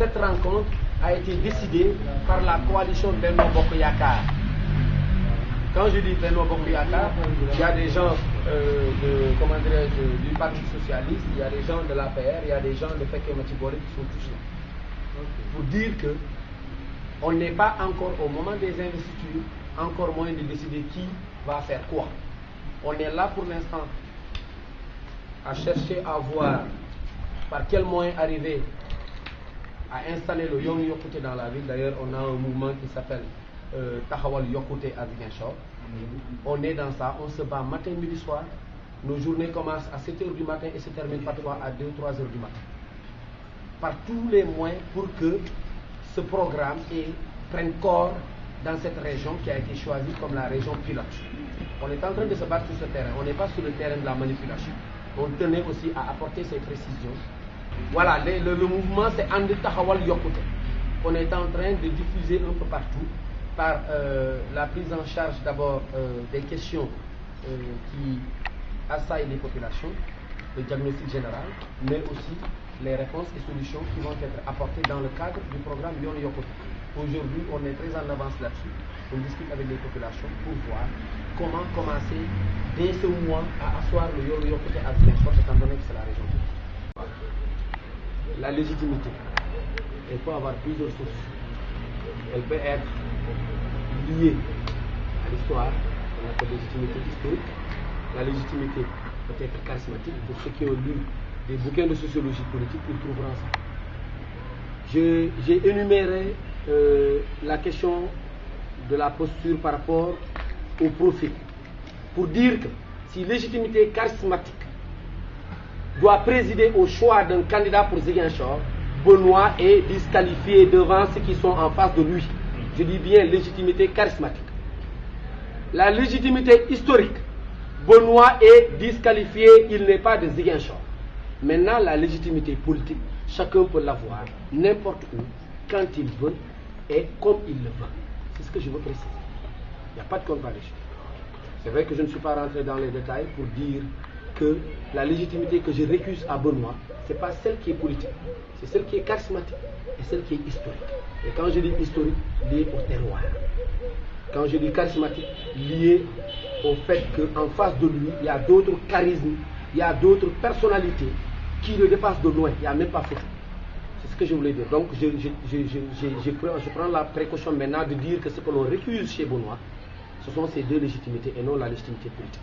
cette rencontre a été décidée par la coalition Benno Bokk Yakaar. Quand je dis Benno Bokk Yakaar, il y a des gens du Parti Socialiste, il y a des gens de l'APR, il y a des gens de Fekke Mathi Bole qui sont tous là. Pour dire que on n'est pas encore au moment des investitures, encore moins de décider qui va faire quoi. On est là pour l'instant à chercher à voir par quel moyen arriver à installer le Yoonu Yokkute dans la ville. D'ailleurs, on a un mouvement qui s'appelle Taxawal Yokkute à Ziguinchor. On est dans ça, on se bat matin, midi, soir. Nos journées commencent à 7 h du matin et se terminent parfois à 2 3 h du matin. Par tous les moyens pour que ce programme prenne corps dans cette région qui a été choisie comme la région pilote. On est en train de se battre sur ce terrain, on n'est pas sur le terrain de la manipulation. On tenait aussi à apporter ces précisions. Voilà, le mouvement c'est And Taxawal Yokkute. On est en train de diffuser un peu partout par la prise en charge d'abord des questions qui assaillent les populations, le diagnostic général, mais aussi les réponses et solutions qui vont être apportées dans le cadre du programme Yoonu Yokkute. Aujourd'hui, on est très en avance là-dessus. On discute avec les populations pour voir comment commencer dès ce mois à asseoir le Yoonu Yokkute à Ziguinchor, étant donné que c'est la région. La légitimité, elle peut avoir plusieurs sources. Elle peut être liée à l'histoire, on appelle légitimité historique. La légitimité peut être charismatique. Pour ceux qui ont lu des bouquins de sociologie politique, ils trouveront ça. J'ai énuméré la question de la posture par rapport au profil. Pour dire que si légitimité charismatique doit présider au choix d'un candidat pour Ziguinchor, Benoît est disqualifié devant ceux qui sont en face de lui. Je dis bien légitimité charismatique. La légitimité historique, Benoît est disqualifié, il n'est pas de Ziguinchor. Maintenant, la légitimité politique, chacun peut l'avoir, n'importe où, quand il veut et comme il le veut. C'est ce que je veux préciser. Il n'y a pas de contradiction. C'est vrai que je ne suis pas rentré dans les détails pour dire que la légitimité que je récuse à Benoît, ce n'est pas celle qui est politique, c'est celle qui est charismatique et celle qui est historique. Et quand je dis historique, lié au terroir. Quand je dis charismatique, lié au fait qu'en face de lui, il y a d'autres charismes, il y a d'autres personnalités qui le dépassent de loin, il n'y a même pas photo. C'est ce que je voulais dire. Donc je prends la précaution maintenant de dire que ce que l'on récuse chez Benoît, ce sont ces deux légitimités et non la légitimité politique.